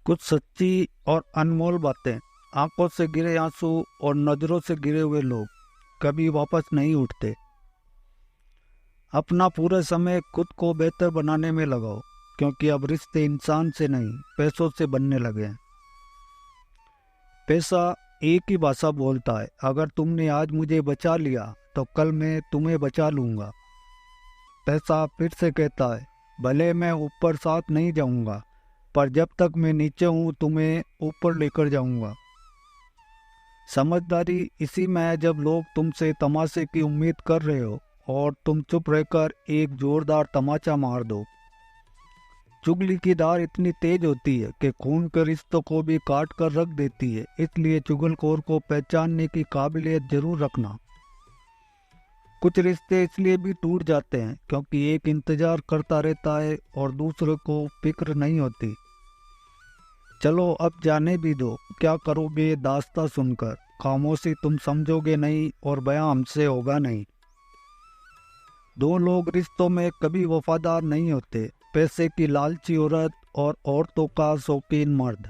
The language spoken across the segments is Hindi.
कुछ सच्ची और अनमोल बातें। आंखों से गिरे आंसू और नजरों से गिरे हुए लोग कभी वापस नहीं उठते। अपना पूरा समय खुद को बेहतर बनाने में लगाओ, क्योंकि अब रिश्ते इंसान से नहीं पैसों से बनने लगे हैं। पैसा एक ही भाषा बोलता है, अगर तुमने आज मुझे बचा लिया तो कल मैं तुम्हें बचा लूंगा। पैसा फिर से कहता है, भले मैं ऊपर साथ नहीं जाऊंगा, पर जब तक मैं नीचे हूँ तुम्हें ऊपर लेकर जाऊंगा। समझदारी इसी में है जब लोग तुमसे तमाशे की उम्मीद कर रहे हो और तुम चुप रहकर एक जोरदार तमाचा मार दो। चुगली की धार इतनी तेज होती है कि खून के रिश्तों को भी काट कर रख देती है, इसलिए चुगलखोर को पहचानने की काबिलियत जरूर रखना। कुछ रिश्ते इसलिए भी टूट जाते हैं क्योंकि एक इंतजार करता रहता है और दूसरे को फिक्र नहीं होती। चलो अब जाने भी दो, क्या करोगे दास्तां सुनकर। खामोशी तुम समझोगे नहीं और बयां हमसे होगा नहीं। दो लोग रिश्तों में कभी वफादार नहीं होते, पैसे की लालची औरत और औरतों का शौकीन मर्द।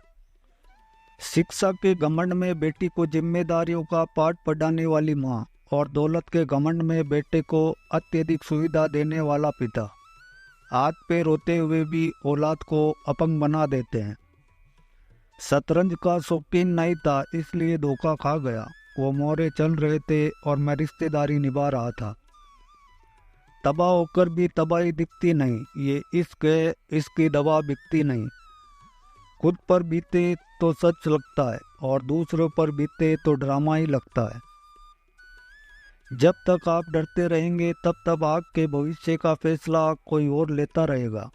शिक्षा के घमंड में बेटी को जिम्मेदारियों का पाठ पढ़ाने वाली माँ और दौलत के घमंड में बेटे को अत्यधिक सुविधा देने वाला पिता हाथ पे रोते हुए भी औलाद को अपंग बना देते हैं। शतरंज का शौकीन नहीं था इसलिए धोखा खा गया। वो मोहरे चल रहे थे और मैं रिश्तेदारी निभा रहा था। तबाह होकर भी तबाही दिखती नहीं, ये इश्क है, इसकी दवा बिकती नहीं। खुद पर बीते तो सच लगता है और दूसरों पर बीते तो ड्रामा ही लगता है। जब तक आप डरते रहेंगे तब तक आपके भविष्य का फैसला कोई और लेता रहेगा।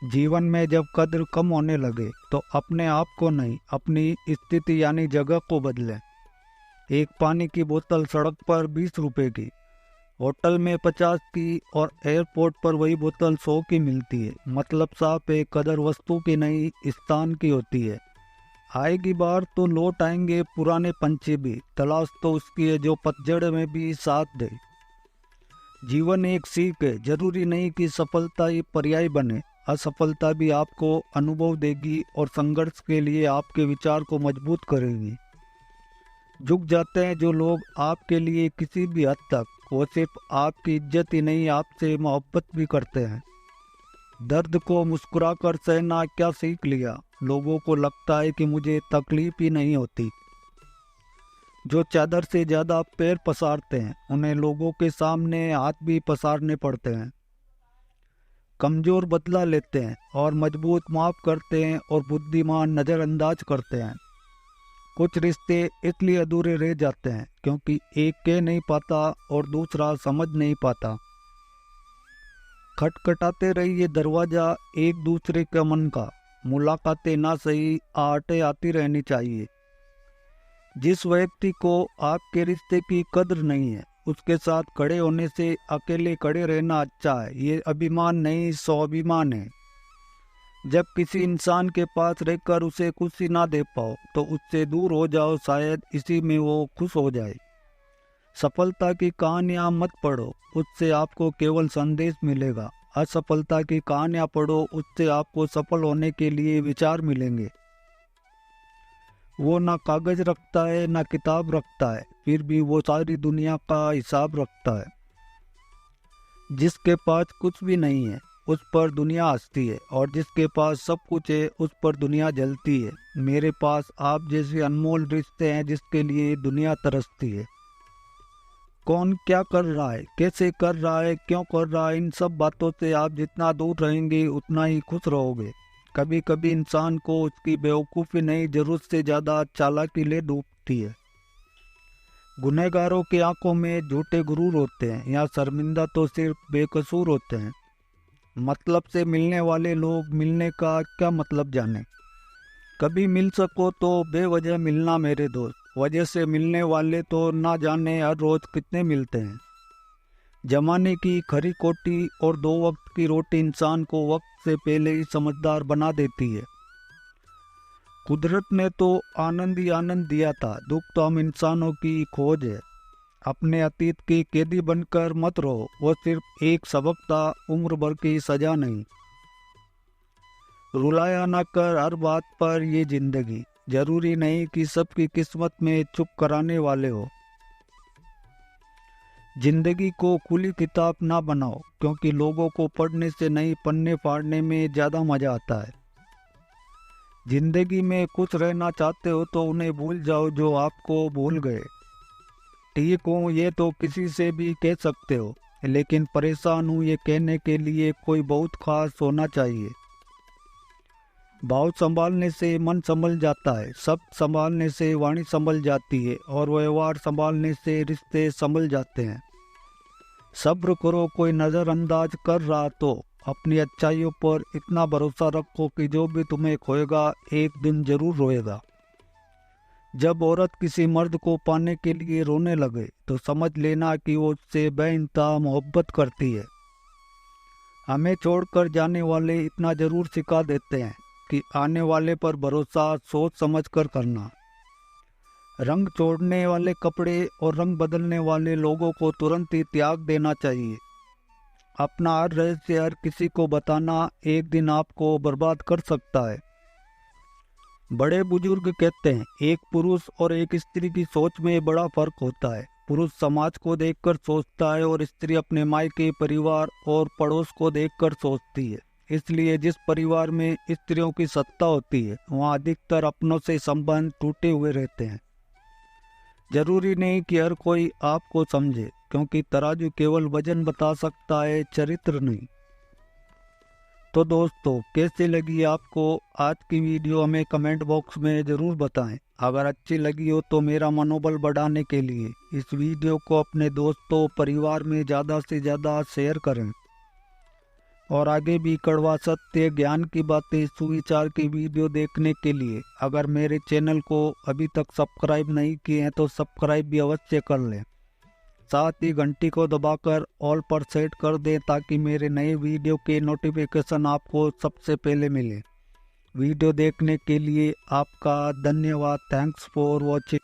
जीवन में जब कद्र कम होने लगे तो अपने आप को नहीं, अपनी स्थिति यानी जगह को बदलें। एक पानी की बोतल सड़क पर 20 रुपए की, होटल में 50 की और एयरपोर्ट पर वही बोतल 100 की मिलती है। मतलब साफ है, कदर वस्तु की नहीं स्थान की होती है। आएगी बार तो लौट आएंगे पुराने पंछी भी, तलाश तो उसकी है जो पतझड़ में भी साथ दे। जीवन एक सीख है, जरूरी नहीं कि सफलता ही पर्याय बने। असफलता भी आपको अनुभव देगी और संघर्ष के लिए आपके विचार को मजबूत करेगी। झुक जाते हैं जो लोग आपके लिए किसी भी हद तक, वो सिर्फ आपकी इज्जत ही नहीं आपसे मोहब्बत भी करते हैं। दर्द को मुस्कुराकर सहना क्या सीख लिया। लोगों को लगता है कि मुझे तकलीफ ही नहीं होती। जो चादर से ज्यादा पैर पसारते हैं उन्हें लोगों के सामने हाथ भी पसारने पड़ते हैं। कमजोर बदला लेते हैं और मजबूत माफ करते हैं और बुद्धिमान नज़रअंदाज करते हैं। कुछ रिश्ते इसलिए अधूरे रह जाते हैं क्योंकि एक कह नहीं पाता और दूसरा समझ नहीं पाता। खटखटाते रहिए दरवाजा एक दूसरे के मन का, मुलाकातें ना सही आहटें आती रहनी चाहिए। जिस व्यक्ति को आपके रिश्ते की कद्र नहीं है उसके साथ खड़े होने से अकेले खड़े रहना अच्छा है। ये अभिमान नहीं स्वाभिमान है। जब किसी इंसान के पास रहकर उसे खुशी ना दे पाओ तो उससे दूर हो जाओ, शायद इसी में वो खुश हो जाए। सफलता की कहानियां मत पढ़ो, उससे आपको केवल संदेश मिलेगा। असफलता की कहानियां पढ़ो, उससे आपको सफल होने के लिए विचार मिलेंगे। वो ना कागज रखता है ना किताब रखता है, फिर भी वो सारी दुनिया का हिसाब रखता है। जिसके पास कुछ भी नहीं है उस पर दुनिया हंसती है और जिसके पास सब कुछ है उस पर दुनिया जलती है। मेरे पास आप जैसे अनमोल रिश्ते हैं जिसके लिए दुनिया तरसती है। कौन क्या कर रहा है, कैसे कर रहा है, क्यों कर रहा है, इन सब बातों से आप जितना दूर रहेंगे उतना ही खुश रहोगे। कभी कभी इंसान को उसकी बेवकूफ़ी नहीं, जरूरत से ज़्यादा चालाकी ले डूबती है। गुनहगारों की आंखों में झूठे गुरूर होते हैं, या शर्मिंदा तो सिर्फ बेकसूर होते हैं। मतलब से मिलने वाले लोग मिलने का क्या मतलब जाने। कभी मिल सको तो बेवजह मिलना मेरे दोस्त, वजह से मिलने वाले तो ना जाने हर रोज कितने मिलते हैं। जमाने की खरी खोटी और दो वक्त की रोटी इंसान को वक्त से पहले ही समझदार बना देती है। कुदरत ने तो आनंद ही आनंद दिया था, दुख तो हम इंसानों की खोज है। अपने अतीत की कैदी बनकर मत रहो, वो सिर्फ एक सबक था, उम्र भर की सजा नहीं। रुलाया ना कर हर बात पर ये जिंदगी, जरूरी नहीं कि सबकी किस्मत में चुप कराने वाले हो। जिंदगी को खुली किताब ना बनाओ, क्योंकि लोगों को पढ़ने से नहीं पन्ने फाड़ने में ज़्यादा मज़ा आता है। जिंदगी में कुछ रहना चाहते हो तो उन्हें भूल जाओ जो आपको भूल गए। ठीक हूँ ये तो किसी से भी कह सकते हो, लेकिन परेशान हूँ ये कहने के लिए कोई बहुत खास होना चाहिए। भाव संभालने से मन संभल जाता है, शब्द संभालने से वाणी संभल जाती है और व्यवहार संभालने से रिश्ते संभल जाते हैं। सब्र करो, कोई नज़रअंदाज कर रहा तो अपनी अच्छाइयों पर इतना भरोसा रखो कि जो भी तुम्हें खोएगा एक दिन जरूर रोएगा। जब औरत किसी मर्द को पाने के लिए रोने लगे तो समझ लेना कि वो उससे बेइंतहा मोहब्बत करती है। हमें छोड़कर जाने वाले इतना जरूर सिखा देते हैं कि आने वाले पर भरोसा सोच समझ कर करना। रंग छोड़ने वाले कपड़े और रंग बदलने वाले लोगों को तुरंत ही त्याग देना चाहिए। अपना हर रहस्य हर किसी को बताना एक दिन आपको बर्बाद कर सकता है। बड़े बुजुर्ग कहते हैं एक पुरुष और एक स्त्री की सोच में बड़ा फर्क होता है। पुरुष समाज को देखकर सोचता है और स्त्री अपने मायके, परिवार और पड़ोस को देखकर सोचती है। इसलिए जिस परिवार में स्त्रियों की सत्ता होती है वहाँ अधिकतर अपनों से संबंध टूटे हुए रहते हैं। जरूरी नहीं कि हर कोई आपको समझे, क्योंकि तराजू केवल वजन बता सकता है, चरित्र नहीं। तो दोस्तों कैसी लगी आपको आज की वीडियो हमें कमेंट बॉक्स में ज़रूर बताएं। अगर अच्छी लगी हो तो मेरा मनोबल बढ़ाने के लिए इस वीडियो को अपने दोस्तों परिवार में ज़्यादा से ज़्यादा शेयर करें। और आगे भी कड़वा सत्य, ज्ञान की बातें, सुविचार की वीडियो देखने के लिए अगर मेरे चैनल को अभी तक सब्सक्राइब नहीं किए हैं तो सब्सक्राइब भी अवश्य कर लें। साथ ही घंटी को दबाकर ऑल पर सेट कर दें ताकि मेरे नए वीडियो के नोटिफिकेशन आपको सबसे पहले मिले। वीडियो देखने के लिए आपका धन्यवाद। Thanks for watching.